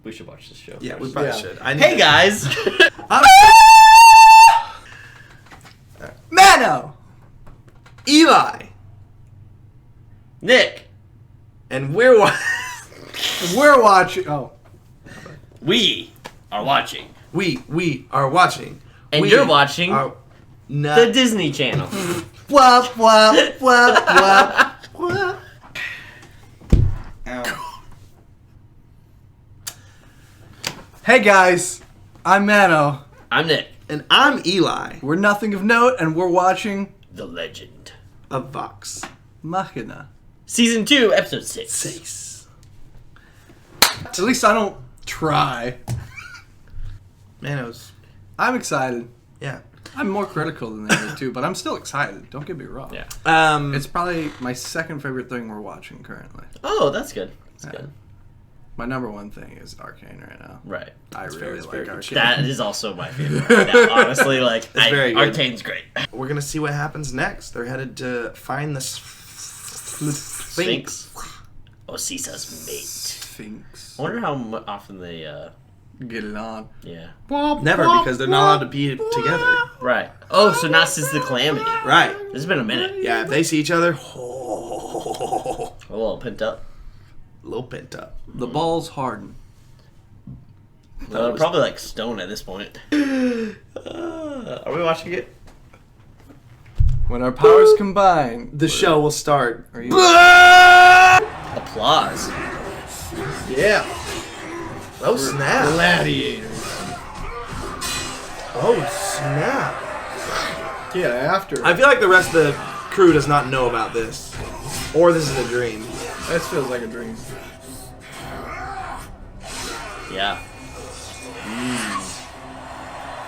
We should watch this show. Yeah, first. we probably should. Hey guys! Mano! Eli! Nick! And we're watching. Oh. We are watching. We are watching. And you're watching the Disney Channel. Wop, wop, wop, wop, wop. Ow. Hey guys, I'm Mano. I'm Nick. And I'm Eli. We're nothing of note, and we're watching The Legend of Vox Machina. Season 2, Episode 6. 6. At least I don't try. Manos. I'm excited. Yeah. I'm more critical than the other two, but I'm still excited. Don't get me wrong. Yeah. It's probably my second favorite thing we're watching currently. Oh, that's good. That's good. My number one thing is Arcane right now. Right. I really like Arcane. That is also my favorite. Right now. Honestly, like, very good. Arcane's great. We're gonna see what happens next. They're headed to find the Sphinx. Osisa's mate. Sphinx. I wonder how often they, Get it on. yeah. Never, because they're not allowed to be together. Right. Oh, so not since the Calamity. Right. This has been a minute. Yeah, if they see each other, A little pent up. a little pent up. The balls harden. Probably like stone at this point. Are we watching it? When our powers combine. The show will start. Are you? Applause. Yeah. Oh, snap. Gladiators. Oh, snap. Yeah, after. I feel like the rest of the crew does not know about this. Or this is a dream. This feels like a dream. Yeah.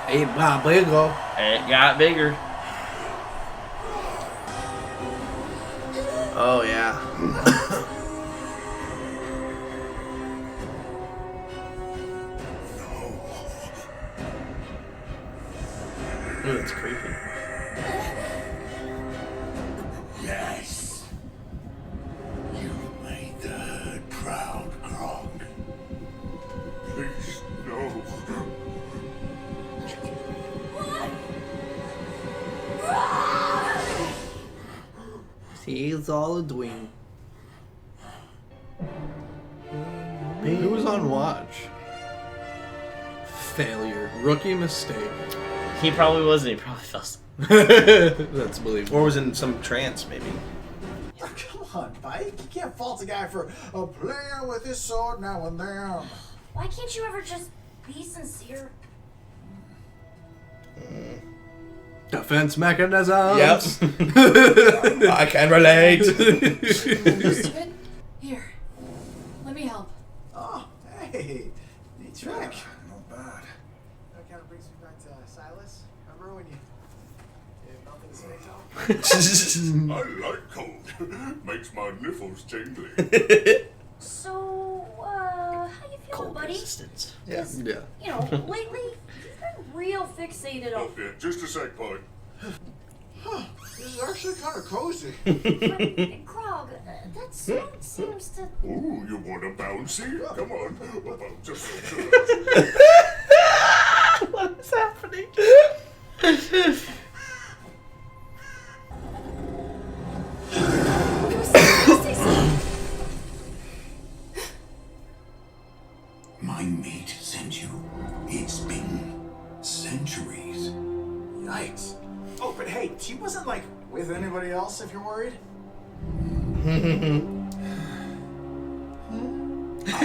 Hey, wow, bigger. It got bigger. Oh, yeah. Ooh, it's creepy. Yes. You made the herd proud, Grog. Please, no. He's all a dweeb. Who was on watch? Failure. Rookie mistake. He probably wasn't. He probably fell asleep. That's believable. Or was in some trance, maybe. Oh, come on, Mike. You can't fault a guy for playing with his sword now and then. Why can't you ever just be sincere? Defense mechanism. Yep. I can relate. Used to it? Here, let me help. Oh, hey. Neat trick. Not bad. That kind of brings me back to Silas. Remember when you had nothing to say to him? I like cold. Makes my nipples tingly. So, how you feeling, Cold buddy? resistance. Yeah. Yeah. You know, lately, you've been real fixated Oh, on... yeah, just a sec, bud. This is actually kind of cozy. Grog, that suit seems to... Ooh, you want a bouncy? Come on. Just so good. What is happening? My mate sent you. It's been centuries. Yikes. Oh, but hey, she wasn't, like, with anybody else if you're worried? I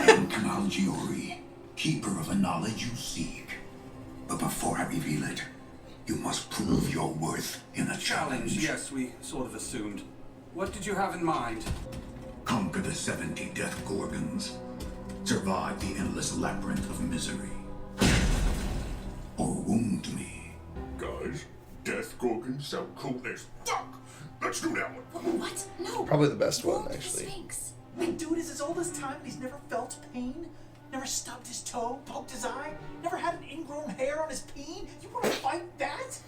am Kamal Giori, keeper of the knowledge you seek. But before I reveal it, you must prove your worth in a challenge. Yes, we sort of assumed. What did you have in mind? Conquer the 70 death gorgons. Survive the endless labyrinth of misery. Or wound me. Guys, death gorgons sound cool as fuck. Let's do that one. What? No. Probably the best one, Wound the actually. Sphinx. Wait, dude, is this all this time and he's never felt pain? Never stubbed his toe, poked his eye? Never had an ingrown hair on his peen? You want to fight that?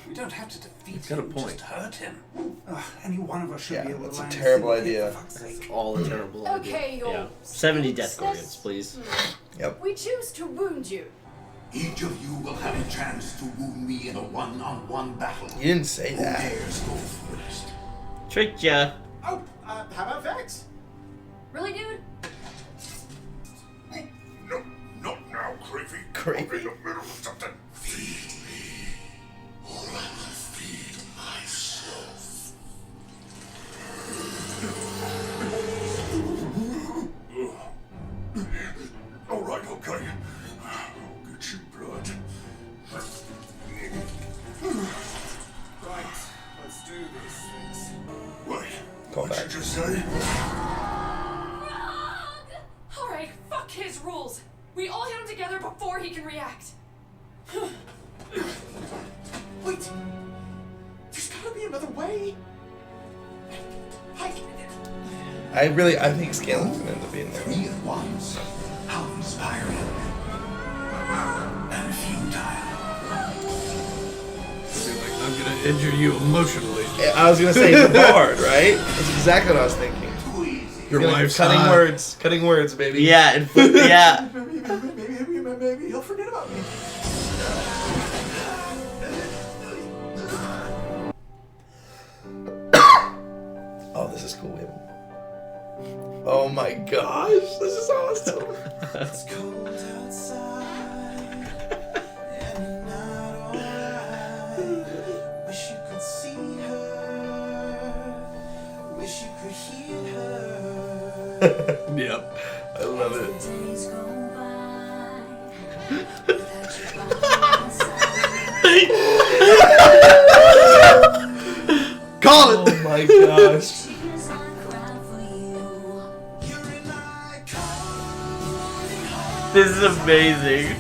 We don't have to defeat got a him, point. just hurt him. Ugh, any one of us should Yeah, be able that's to a land terrible safely, idea. for fuck's sake. All a terrible idea. Okay, you Yeah. 70 death gorgons, please. Yep. We choose to wound you. Each of you will have a chance to wound me in a one-on-one battle. You didn't say Who that. dares go first? Tricked ya. Oh, how about Vex? Really, dude? No, not now, Cravey. Cravey. I'm in the middle of something. Feed me, or I will feed myself. All right, okay. I'll get you blood. Right, let's do this. Wait, Call what'd back. you just say? Alright, fuck his rules. We all hit him together before he can react. Wait! There's gotta be another way! I think Scalen's gonna end up being there. 3 at once. How inspiring. And futile. I'm gonna injure you emotionally. I was gonna say the bard, right? That's exactly what I was thinking. Too easy. Your wife's cutting hot. words, baby. Yeah, and yeah. Maybe he'll forget about me. Oh, this is cool. Oh my gosh, this is awesome. It's cold outside, and you're not alright. Wish you could see her. Wish you could hear her. Yep. I love it. Days go by. Call it! Oh my gosh. This is amazing.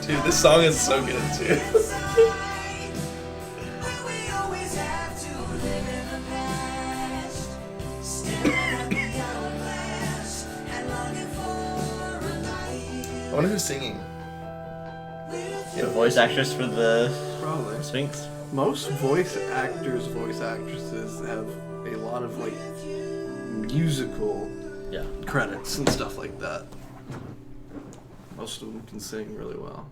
Dude, this song is so good too. I wonder who's singing. The voice actress for the Probably. Sphinx. Most voice actors, voice actresses have a lot of like musical Yeah. credits and stuff like that. Most of them can sing really well.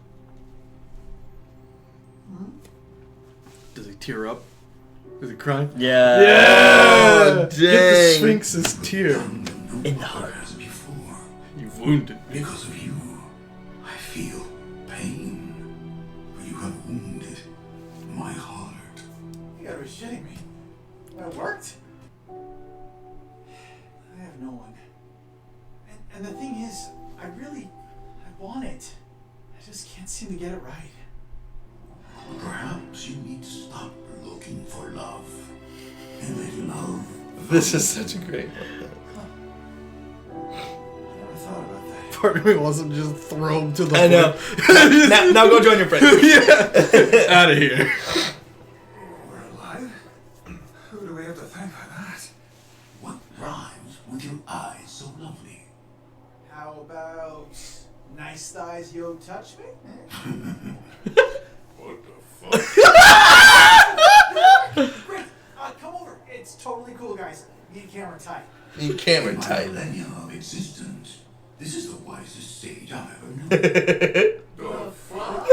Does he tear up? Is he crying? Yeah. Oh, Get the dang. Sphinx's tear. In the heart. As before. You've wounded me. Because of you, I feel pain. For you have wounded my heart. You gotta be shitting me. That worked? I have no one. And the thing is, I want it. I just can't seem to get it right. Perhaps you need to stop looking for love. And let love. This is such a great one. I never thought about that. Part of me wasn't just throw him to the I know. now go join your friends. Yeah. Out of here. We're alive? Who do we have to thank for that? What rhymes with your eyes so lovely? How about nice thighs, yo, touch me? What the fuck? Great! Come over. It's totally cool, guys. Need camera tight. You camera In my tight. millennium of existence, this is the wisest sage I've ever known. The fuck?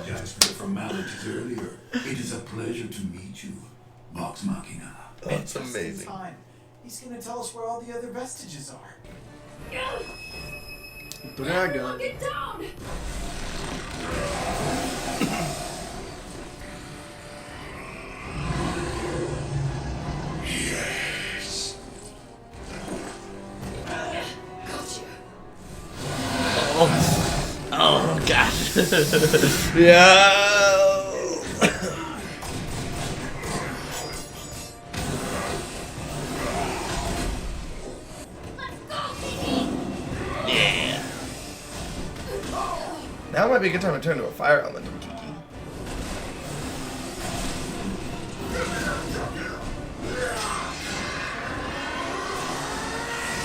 Just for the formalities earlier. It is a pleasure to meet you, Vox Machina. Oh, it's Just in amazing. time. He's gonna tell us where all the other vestiges are. Dragon. Get down! Yes. Gotcha. Oh gosh. Yeah. Yeah. Now might be a good time to turn to a fire element, Kiki.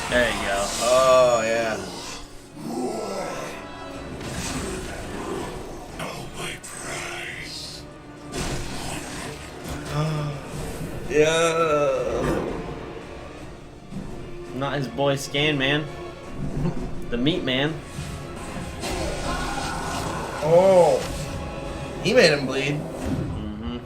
There you go. Oh, yeah. Yeah. Not his boy Scan Man. The Meat Man. Oh. He made him bleed. Mm-hmm.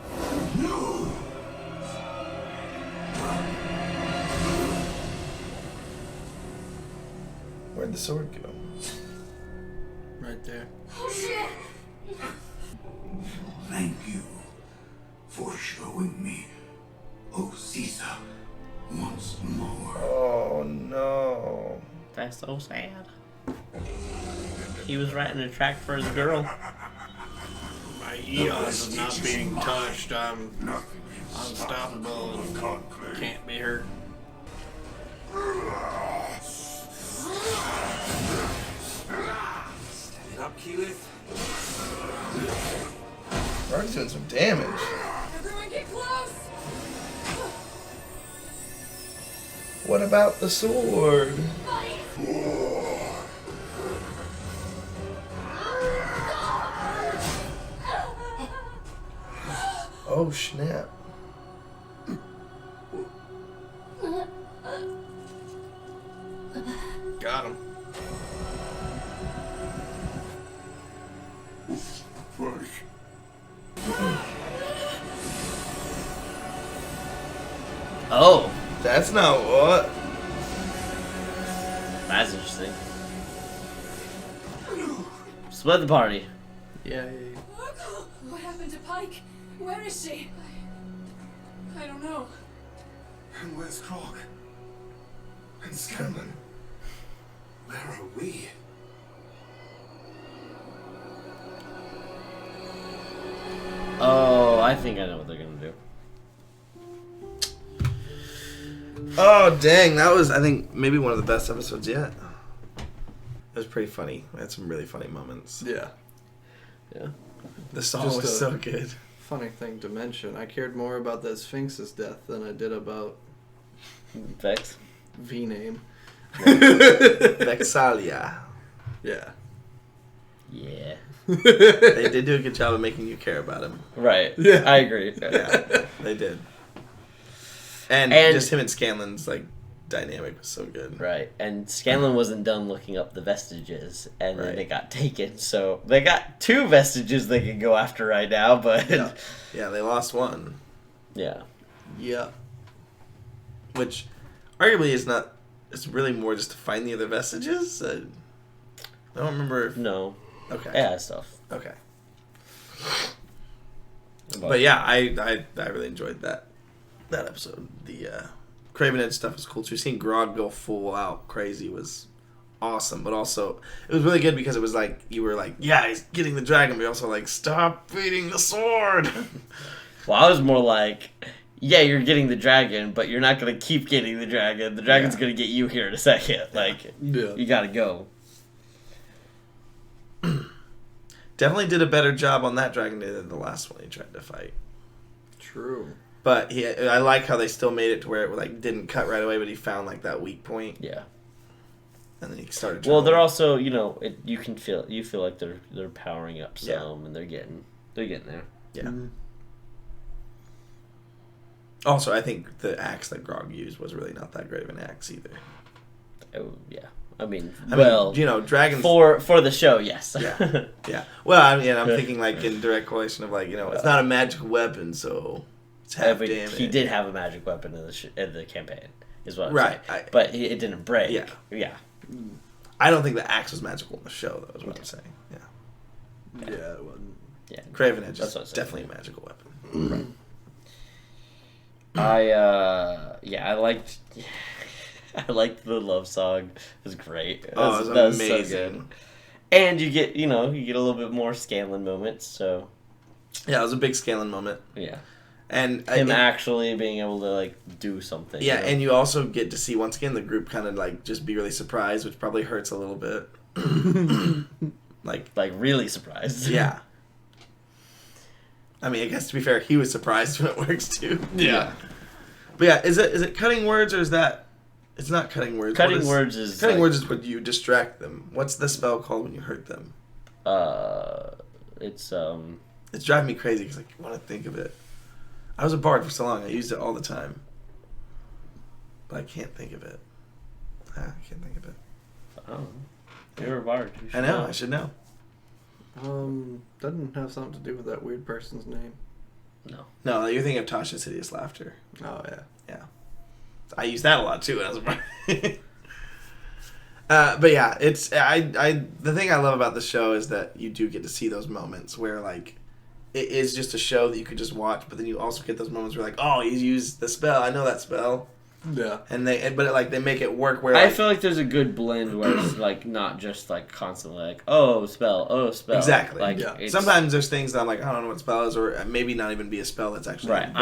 Where'd the sword go? Right there. Thank you for showing me Osisa once more. Oh, no. That's so sad. He was writing a track for his girl. My eons of not being touched. I'm unstoppable and can't be hurt. Stand up, Keyleth. Mark's doing some damage. Everyone get close! What about the sword? Oh, snap. Got him. Oh, That's not what. that's interesting. Split the party. Yeah. What happened to Pike? Where is she? I don't know. And where's Krog? And Scanlan? Where are we? Oh, I think I know what they're gonna do. Oh, dang. That was, I think, maybe one of the best episodes yet. It was pretty funny. We had some really funny moments. Yeah. Yeah. The song Just was a- so good. Funny thing to mention, I cared more about that Sphinx's death than I did about Vex. V-Name. Vexalia. Yeah. Yeah. They did do a good job of making you care about him. Right. Yeah. I agree. Yeah, they did. And just him and Scanlan's like dynamic was so good. Right. And Scanlan wasn't done looking up the vestiges, and then Right. they got taken. So they got 2 vestiges they can go after right now, but Yeah. Yeah, they lost one, yeah. Yeah. which arguably is not. It's really more just to find the other vestiges. I don't remember. If, No. okay. Yeah, stuff. Okay. But yeah, I really enjoyed that episode. The Craven Edge stuff was cool too. Seeing Grog go full out crazy was awesome, but also it was really good because it was like you were like, yeah, he's getting the dragon, but you're also like, stop beating the sword. Well, I was more like, yeah, you're getting the dragon, but you're not going to keep getting the dragon. The dragon's Yeah. going to get you here in a second. Like, Yeah. you got to go. Definitely did a better job on that dragon than the last one he tried to fight. True. But I like how they still made it to where it like didn't cut right away, but he found like that weak point, Yeah. and then he started. Well, trying they're to- also, you feel like they're powering up some, Yeah. and they're getting there. yeah. Mm-hmm. Also, I think the axe that Grog used was really not that great of an axe either. Oh, yeah. I mean, dragons. for the show, yes. Yeah, yeah. Well, I mean, I'm thinking like in direct correlation of like it's not a magical weapon, so it's half But damage. he did have a magic weapon in the campaign, is what I'm Right, saying. But it didn't break. Yeah. Yeah. I don't think the axe was magical in the show, though. Is what I'm saying. Yeah, Yeah, it wasn't. Yeah. Craven Edge That's is what I said. definitely a magical weapon. I liked the love song. It was great. It was amazing. So good. And you get a little bit more Scanlan moments, so Yeah, it was a big Scanlan moment, yeah. and Him actually being able to like do something. yeah, you know? and you also get to see once again the group kind of like just be really surprised, which probably hurts a little bit. like really surprised. Yeah. I mean, I guess to be fair, he was surprised when it works too. Yeah. But yeah, is it cutting words or is that It's not cutting words. Cutting words is Cutting like, words is what you distract them. What's the spell called when you hurt them? It's It's driving me crazy because I want to think of it. I was a bard for so long. I used it all the time. But I can't think of it. I can't think of it. Oh, you're a bard. You I should know. I should know. Doesn't have something to do with that weird person's name. No. No, you're thinking of Tasha's Hideous Laughter. Oh, yeah. Yeah. I used that a lot too when I was a bard. But yeah, it's the thing I love about the show is that you do get to see those moments where like it is just a show that you could just watch, but then you also get those moments where like, oh, he's used the spell. I know that spell. Yeah. And they make it work where I like, feel like there's a good blend where it's like not just like constantly like oh spell. Exactly. Like Yeah. sometimes there's things that I'm like I don't know what spell is, or maybe not even be a spell that's actually right. but-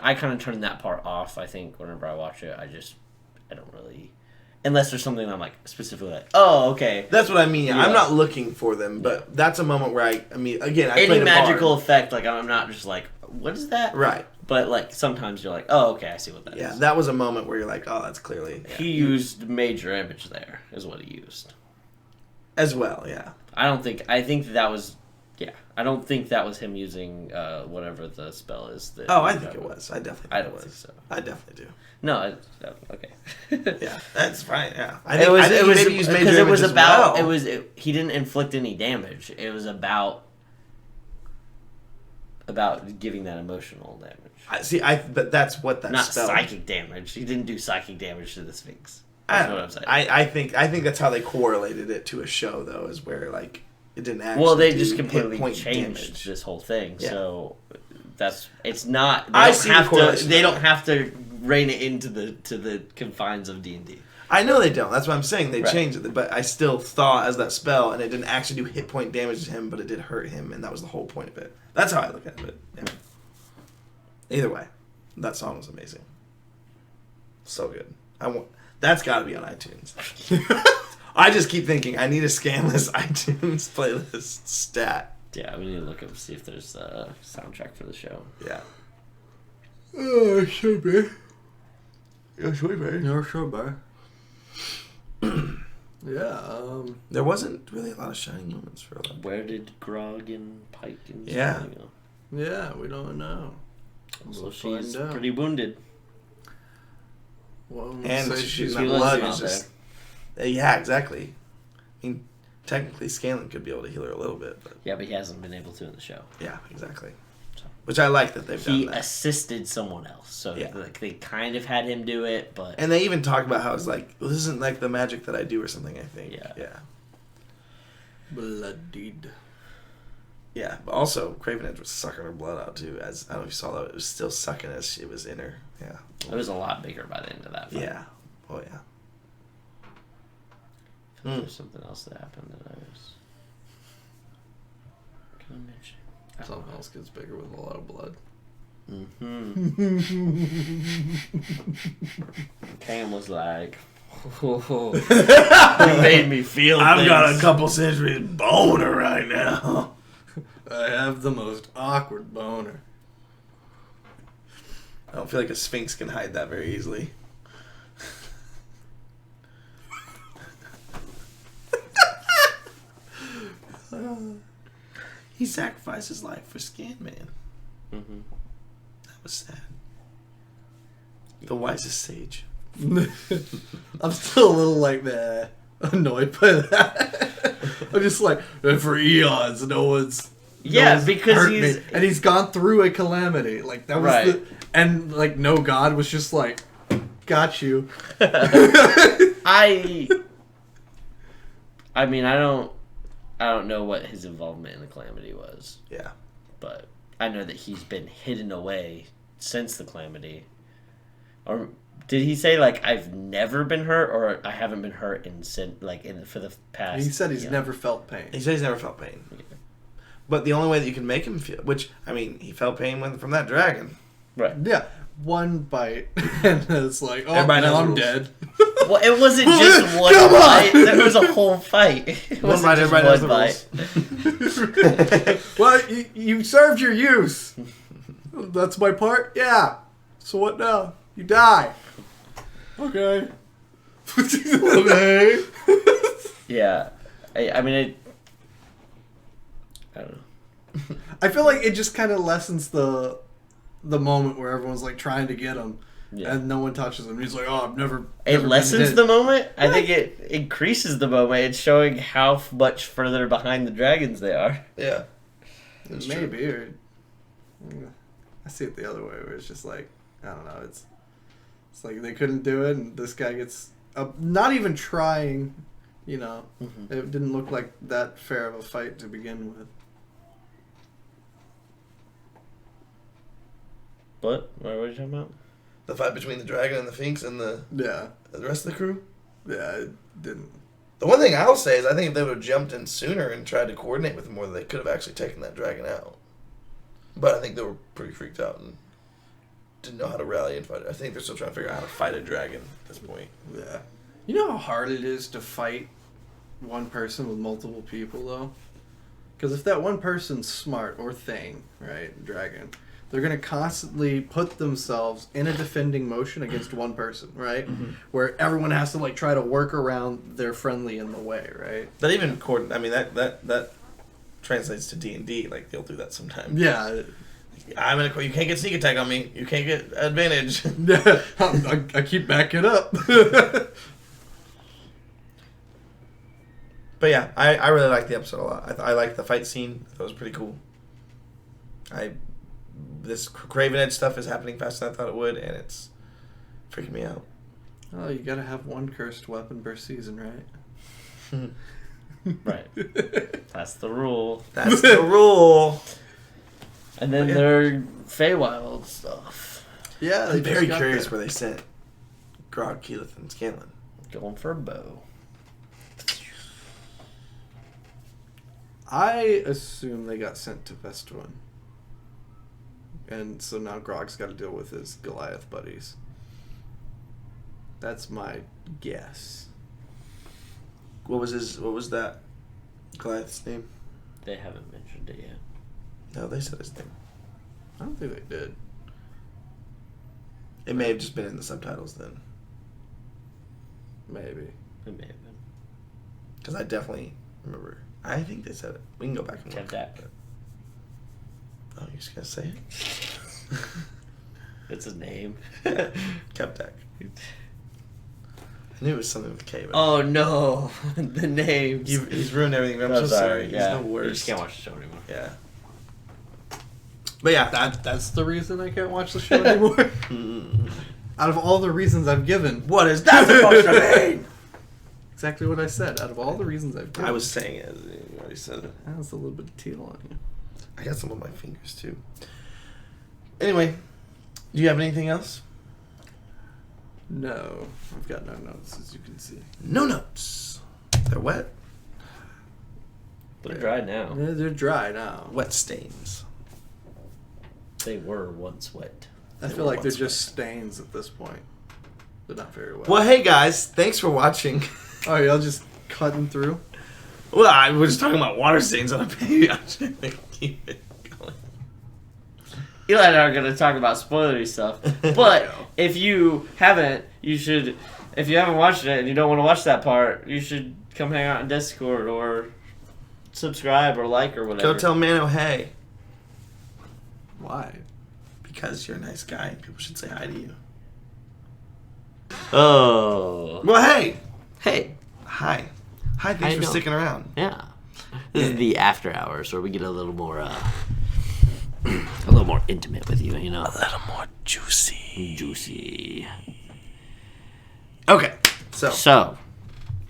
I kind of turn that part off. I think whenever I watch it, I don't really, unless there's something I'm like specifically like oh okay. That's what I mean. Yeah. I'm not looking for them, but that's a moment where I mean again I Any played a magical bard. effect like I'm not just like what is that Right. But like sometimes you're like oh okay I see what that is. Yeah, that was a moment where you're like, oh, that's clearly He used major image there, is what he used. as well. Yeah. I think that was him using whatever the spell is. That Oh, I think it was. I definitely. I think don't it think was. so. I definitely do. No, okay. Yeah, that's fine. Yeah, It was maybe use major because it was image as about well. he didn't inflict any damage. It was about giving that emotional damage. But that's what that Not spell. psychic damage. He didn't do psychic damage to the Sphinx. That's what I'm saying. I think that's how they correlated it to a show though, is where like it didn't actually. Well, they do just hit completely point changed damage. this whole thing. Yeah. So it's not. I see the correlation They there. don't have to rein it into the confines of D&D. I know they don't. That's what I'm saying. They Right. changed it, but I still thought as that spell, and it didn't actually do hit point damage to him, but it did hurt him, and that was the whole point of it. That's how I look at it. Yeah. Either way, that song was amazing. So good. That's got to be on iTunes. I just keep thinking I need a scanless iTunes playlist stat. Yeah, we need to look up see if there's a soundtrack for the show. Yeah. Oh, it should be. Yeah, sure, man. No, sure, bro. Yeah, There wasn't really a lot of shining moments for them. Where did Grog and Pike and Yeah. Sterling go? yeah, we don't know. So We'll she's find out. pretty wounded. Well, And say she's she's not She lives blood. out Is just, yeah, exactly. I mean, technically, Scanlan could be able to heal her a little bit, but Yeah, but he hasn't been able to in the show. yeah, exactly. So. Which I like that they've He done that. assisted someone else, so Yeah. like they kind of had him do it, but And they even talk about how it's like, well, this isn't like the magic that I do or something, I think. Yeah. Yeah. bloodied. Yeah, but also Craven Edge was sucking her blood out too. As I don't know if you saw that, it was still sucking as she was in her. Yeah. it was a lot bigger by the end of that fight. Yeah. Oh yeah. I feel like there's something else that happened that I was gonna mention. Something else gets bigger with a lot of blood. Cam was like, you made me feel I've things. got a couple centuries boner right now. I have the most awkward boner. I don't feel like a sphinx can hide that very easily. He sacrificed his life for Scanman. Mhm. That was sad. The wisest sage. I'm still a little like annoyed by that. I'm just like, and for eons, no one's because hurt he's me. And he's gone through a calamity. Like that was Right. and like no god was just like, got you. I mean, I don't know what his involvement in the calamity was, Yeah. but I know that he's been hidden away since the calamity. Or did he say like I've never been hurt, or I haven't been hurt for the past? He said he's you know. never felt pain. He said he's never felt pain. But the only way that you can make him feel, which, I mean, he felt pain from that dragon. Right. Yeah, one bite, and it's like, oh, Everybody now knows I'm rules. dead. Well, it wasn't just one Come on! fight. There was a whole fight. It One wasn't bite, just everybody knows one the fight. Well, you served your use. That's my part? Yeah. So what now? You die. Okay. Okay. Yeah. I mean, I don't know. I feel like it just kind of lessens the moment where everyone's like trying to get him, and no one touches him. He's like, "Oh, I've never." It been lessens hit." the moment. I think it increases the moment. It's showing how much further behind the dragons they are. Yeah. Maybe, or I see it the other way, where it's just like, I don't know. It's like they couldn't do it, and this guy gets not even trying. You know, it didn't look like that fair of a fight to begin with. What? What were you talking about? The fight between the dragon and the Sphinx and the rest of the crew? Yeah, it didn't. The one thing I'll say is I think if they would have jumped in sooner and tried to coordinate with them more, they could have actually taken that dragon out. But I think they were pretty freaked out and didn't know how to rally and fight it. I think they're still trying to figure out how to fight a dragon at this point. Yeah. You know how hard it is to fight one person with multiple people, though? Because if that one person's smart, or thing, right, dragon, they're going to constantly put themselves in a defending motion against one person, right? Where everyone has to, like, try to work around their friendly in the way, right? That even I mean, that translates to D&D. Like, they'll do that sometimes. Yeah. You can't get sneak attack on me. You can't get advantage. I keep backing up. But yeah, I really liked the episode a lot. I liked the fight scene. That was pretty cool. This Craven Edge stuff is happening faster than I thought it would, and it's freaking me out. Oh, you gotta have one cursed weapon per season, right? Right. That's the rule. That's the rule. And then their Feywild stuff. Yeah, I'm very curious where they sent Grog, Keyleth, and Scanlan. Going for a bow. I assume they got sent to Vestuin. And so now Grog's got to deal with his Goliath buddies. That's my guess. What was that Goliath's name? They haven't mentioned it yet. No, they said his name. I don't think they did. It may have just been in the subtitles then. Maybe. It may have been. Because I definitely remember. I think they said it. We can go back and look. Kevdak. Oh, you're just going to say it? It's his name. Kevdak. I knew it was something with K. But Oh no, the names. He's ruined everything. I'm so sorry. Yeah. He's the worst. You just can't watch the show anymore. Yeah. But yeah. That's the reason I can't watch the show anymore. Out of all the reasons I've given. What is that supposed to mean? Exactly what I said. Out of all the reasons I've given. I was saying it. You already said it. That was a little bit of teal on you. I got some on my fingers too. Anyway, do you have anything else? No. I've got no notes, as you can see. No notes. They're wet. They're dry now. Yeah, they're dry now. Wet stains. They were once wet. I feel like they're just stains at this point. They're not very well. Well, hey guys, thanks for watching. Oh, y'all just cutting through? Well, I was talking about water stains on a baby. I'm trying to keep it going. Eli and I are going to talk about spoilery stuff. But if you haven't, you should. If you haven't watched it and you don't want to watch that part, you should come hang out in Discord or subscribe or like or whatever. Go tell Mano hey. Why? Because you're a nice guy and people should say hi to you. Oh. Well, hey. Hey. Hi. Hi, How thanks you for doing? sticking around. Yeah. This is the after hours where we get a little more, a little more intimate with you, you know. A little more juicy. Juicy. Okay, so. So,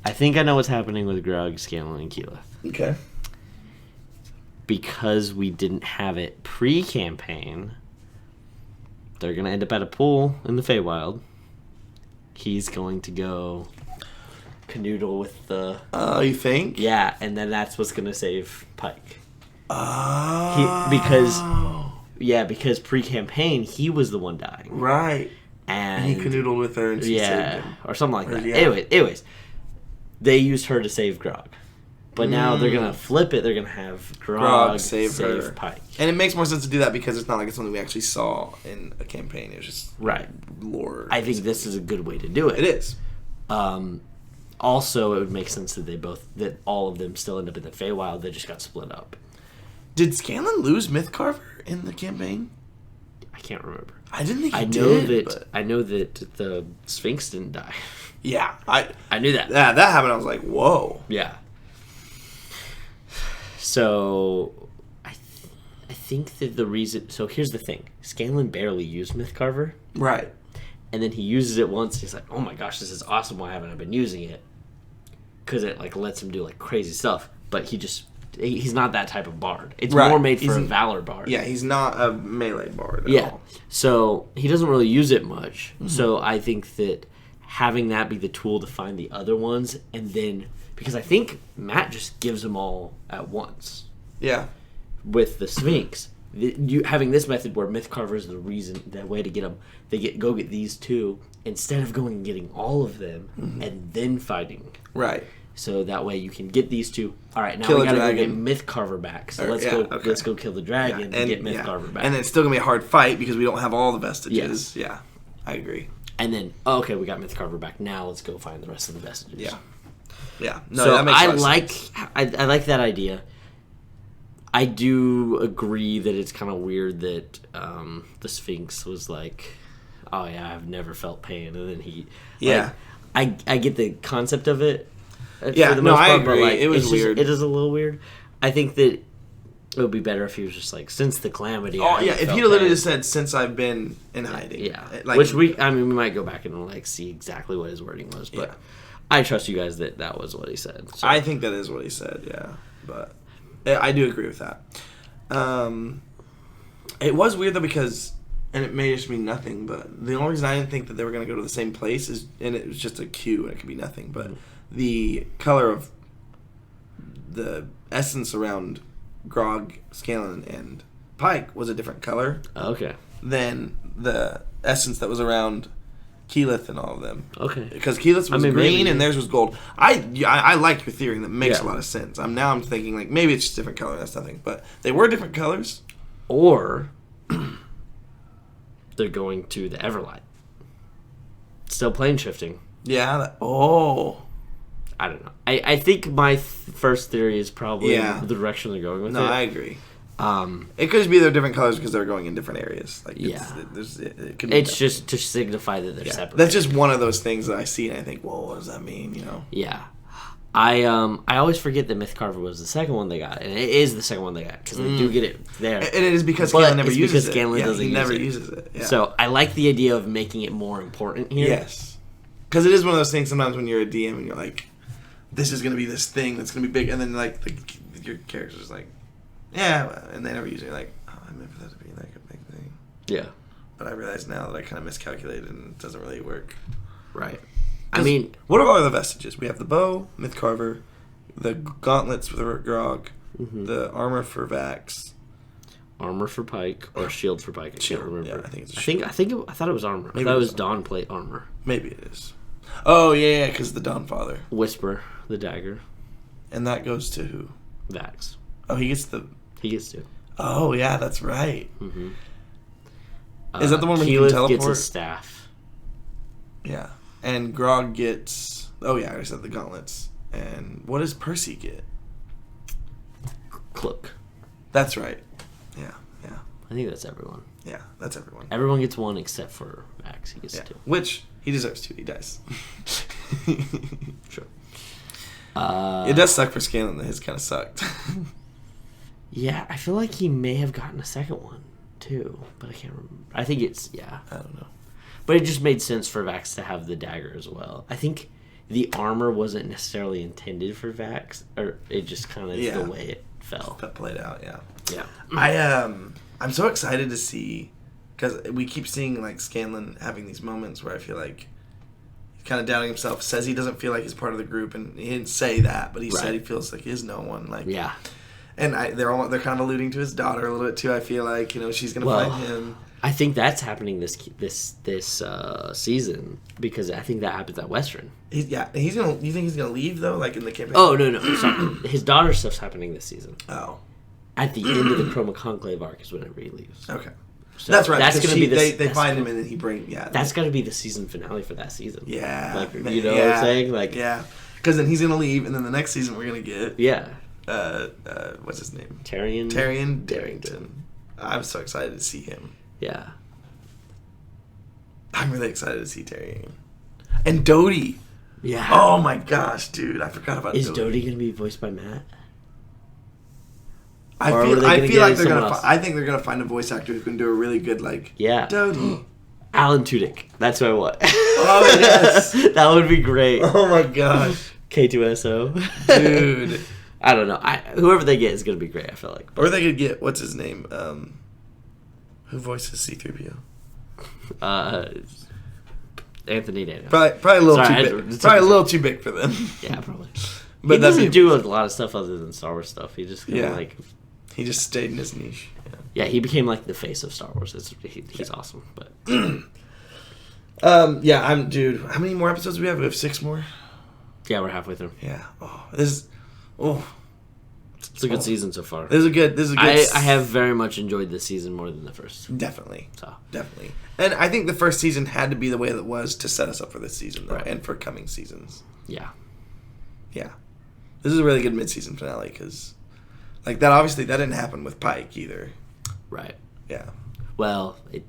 I think I know what's happening with Grog, Scanlan, and Keyleth. Okay. Because we didn't have it pre-campaign, they're going to end up at a pool in the Feywild. He's going to go canoodle with the... Oh, you think? Yeah, and then that's what's going to save Pike. Oh. Because pre-campaign, he was the one dying. Right. And he canoodled with her and she saved him. or something like that. Yeah. Anyways, they used her to save Grog. But now they're going to flip it. They're going to have Grog save her. Pike. And it makes more sense to do that because it's not like it's something we actually saw in a campaign. It was just Right. lore. I think this is a good way to do it. It is. Also, it would make sense that all of them still end up in the Feywild. They just got split up. Did Scanlan lose Mythcarver in the campaign? I can't remember. I didn't think he I know that the Sphinx didn't die. Yeah, I knew that. Yeah, that happened. I was like, whoa. Yeah. So, I think that the reason... So, here's the thing. Scanlan barely used Mythcarver. Right. And then he uses it once. He's like, oh my gosh, this is awesome. Why haven't I been using it? Because it, like, lets him do, like, crazy stuff. But he's not that type of bard. It's more made for a Valor bard. Yeah, he's not a melee bard at all. So, he doesn't really use it much. Mm-hmm. So, I think that having that be the tool to find the other ones, and then... Because I think Matt just gives them all at once. Yeah. With the Sphinx. Having this method where Mythcarver is the way to get them, go get these two, instead of going and getting all of them, and then fighting. Right. So that way you can get these two. All right, now kill we gotta go dragon. get Mythcarver back. So let's go kill the dragon and get Mythcarver back. And it's still gonna be a hard fight because we don't have all the vestiges. Yes. Yeah, I agree. And then okay, we got Mythcarver back. Now let's go find the rest of the vestiges. Yeah. Yeah. No, so that makes a lot of sense. I like that idea. I do agree that it's kind of weird that the Sphinx was like, "Oh yeah, I've never felt pain," and then he, I get the concept of it. Yeah, for the most part, I agree. But like, it was weird. It is a little weird. I think that it would be better if he was just like, "Since the calamity." Oh yeah, if he literally just said, "Since I've been in hiding." Yeah, like, which we might go back and like see exactly what his wording was, but I trust you guys that was what he said. So. I think that is what he said. Yeah, but. I do agree with that. It was weird though because, and it may just mean nothing, but the only reason I didn't think that they were going to go to the same place is, and it was just a Q and it could be nothing, but the color of the essence around Grog, Scanlan, and Pike was a different color. Okay. Than the essence that was around Keyleth and all of them. Okay. Because Keyleth's was green and theirs was gold. I like your theory, and that makes a lot of sense. I'm thinking, like, maybe it's just different color, that's nothing. But they were different colors. Or they're going to the Everlight. Still plane shifting. Yeah. I don't know. I think my first theory is probably the direction they're going with it. No, I agree. It could just be they're different colors because they're going in different areas. Like it could be it's just to signify that they're separate. That's just one of those things that I see and I think, whoa, what does that mean? You know? Yeah. I always forget that Mythcarver was the second one they got, and it is the second one they got because they do get it there. And it is because Scanlan never uses it. Scanlan doesn't he use never it. uses it. Yeah. So I like the idea of making it more important here. Yes, because it is one of those things. Sometimes when you're a DM and you're like, this is going to be this thing that's going to be big, and then like your character's like, yeah, and they never use it. You're like, oh, I meant for that to be like a big thing. Yeah. But I realize now that I kind of miscalculated and it doesn't really work. Right. I mean, what are all the vestiges? We have the bow, Mythcarver, the gauntlets for Grog, the armor for Vax, armor for Pike or shield for Pike. I can't remember. Yeah, I think it's a shield. I thought it was armor. Maybe I thought it was Dawn plate armor. Maybe it is. Oh yeah, because the Dawnfather. Whisper, the dagger, and that goes to who? Vax. Oh, he gets to. Oh yeah, that's right. Mm-hmm. Is that the one where he can teleport? Gets a staff. Yeah, and Grog gets. Oh yeah, I already said the gauntlets. And what does Percy get? Cloak. That's right. Yeah. I think that's everyone. Yeah, that's everyone. Everyone gets one except for Max. He gets two. Which he deserves two. He dies. Sure. It does suck for Scanlan that his kind of sucked. Yeah, I feel like he may have gotten a second one too, but I can't remember. I think it's I don't know. But it just made sense for Vax to have the dagger as well. I think the armor wasn't necessarily intended for Vax, or it just kind of the way it fell. That played out, yeah. Yeah. I'm so excited to see, because we keep seeing like Scanlan having these moments where I feel like he's kind of doubting himself. Says he doesn't feel like he's part of the group, and he didn't say that, but he said he feels like he is no one. Like and they're kind of alluding to his daughter a little bit too. I feel like she's gonna find him. I think that's happening this season because I think that happens at Western. He's gonna. You think he's gonna leave though, like in the campaign? Oh no, sorry. His daughter stuff's happening this season. Oh, at the end of the Chroma Conclave arc is whenever he leaves. Okay, So that's right. That's because gonna be they that's find gonna- him and then he bring That's got to be the season finale for that season. yeah. Like, you know what I'm saying? Like, yeah. Because then he's gonna leave, and then the next season we're gonna get yeah. What's his name? Tyrion Darrington. I'm so excited to see him. Yeah. I'm really excited to see Tyrion. And Dodie. Yeah. Oh my gosh, dude! I forgot about Is Dodie. Dodie going to be voiced by Matt? I Or feel are they gonna like get they're someone gonna. else? I think they're gonna find a voice actor who can do a really good Yeah. Dodie. Alan Tudyk. That's what I want. Oh yes. That would be great. Oh my gosh, K2SO. dude. I don't know. Whoever they get is going to be great, I feel like. Or they could get what's his name? Who voices C-3PO? Anthony Daniels. Probably a little Sorry, too big. Probably a little too big for them. Yeah, probably. But He that'd doesn't be- do a lot of stuff other than Star Wars stuff. He just kind of Yeah. like... He just stayed in his niche. Yeah, he became like the face of Star Wars. He's awesome. But Yeah, dude. How many more episodes do we have? We have 6 more. yeah, we're halfway through. Yeah. Oh, this is. Oh, It's a good season so far. this is a good. This is a good. I have very much enjoyed this season more than the first. Definitely. So Definitely. And I think the first season had to be the way that it was to set us up for this season, though, Right. and for coming seasons. yeah, Yeah. This is a really good mid-season finale because, like, that obviously that didn't happen with Pike either. right. Yeah. Well, it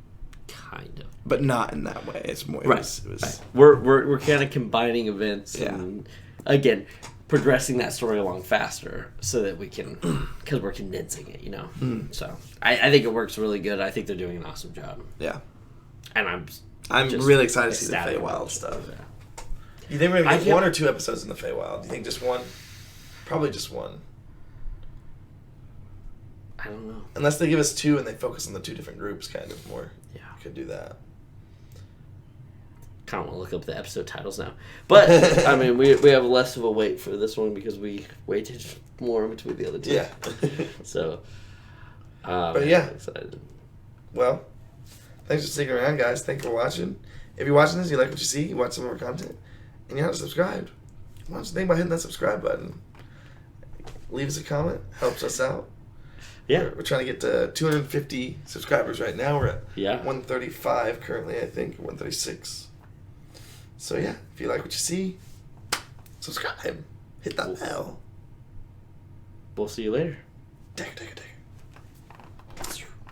kind of. But not in that way. It's more. It Right. was, Right. We're kind of combining events Yeah. and again progressing that story along faster so that we can because we're condensing it, you know. So I think it works really good. I think they're doing an awesome job, Yeah. and I'm just really excited to see the ecstatic Feywild about it. stuff. Yeah. You think we're I gonna get can't- 1 or 2 episodes in the Feywild? Do you think just 1? Probably just 1. I don't know. Unless they give us 2 and they focus on the 2 different groups, kind of more. Yeah. Could do that. Kind of want to look up the episode titles now, but I mean we have less of a wait for this one because we waited more in between the other two. Yeah. So, But yeah. I'm excited. Well, thanks for sticking around, guys. Thanks for watching. If you're watching this, you like what you see, you watch some of our content, and you're not subscribed, why don't you think about hitting that subscribe button? Leave us a comment. Helps us out. Yeah. We're trying to get to 250 subscribers right now. We're at Yeah. 135 currently, I think, 136. So yeah, if you like what you see, subscribe. Hit that bell. We'll see you later. Digger, digger, digger.